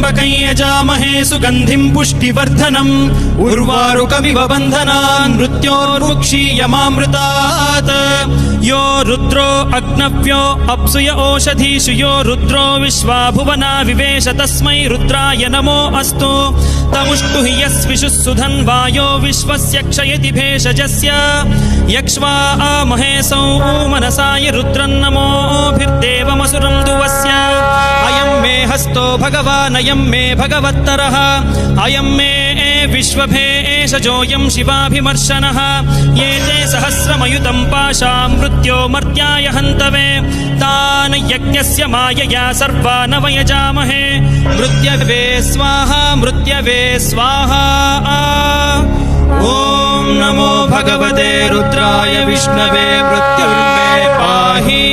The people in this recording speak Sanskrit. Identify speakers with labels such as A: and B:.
A: त्र्यम्बकं यजामहे सुगन्धिं पुष्टिवर्धनम् उर्वारुकमिव बन्धनान् मृत्योर्मुक्षीयमामृतात् यो रुद्रो अग्नव्यो अप्सुय ओषधीषु यो रुद्रो विश्वा भुवना विवेश तस्मै रुद्राय नमो अस्तु तमुष्टु हि यस्विषुः सुधन्वायो विश्वस्य क्षयति भेषजस्य यक्ष्वा महेशौ मनसाय रुद्रन्नमोभिर्देवमसुरं दुवस्य अयं मे हस्तो भगवान् अयं मे भगवत्तरः अयं मे विश्वभेषजोऽयं शिवाभिमर्शनः ये ते सहस्रमयुतं पाशां मृत्यो मर्त्याय हन्तवे तान् यज्ञस्य मायया सर्वान् वयजामहे मृत्यवे स्वाहा मृत्यवे स्वाहा ॐ नमो भगवते रुद्राय विष्णवे मृत्युर्मे पाहि।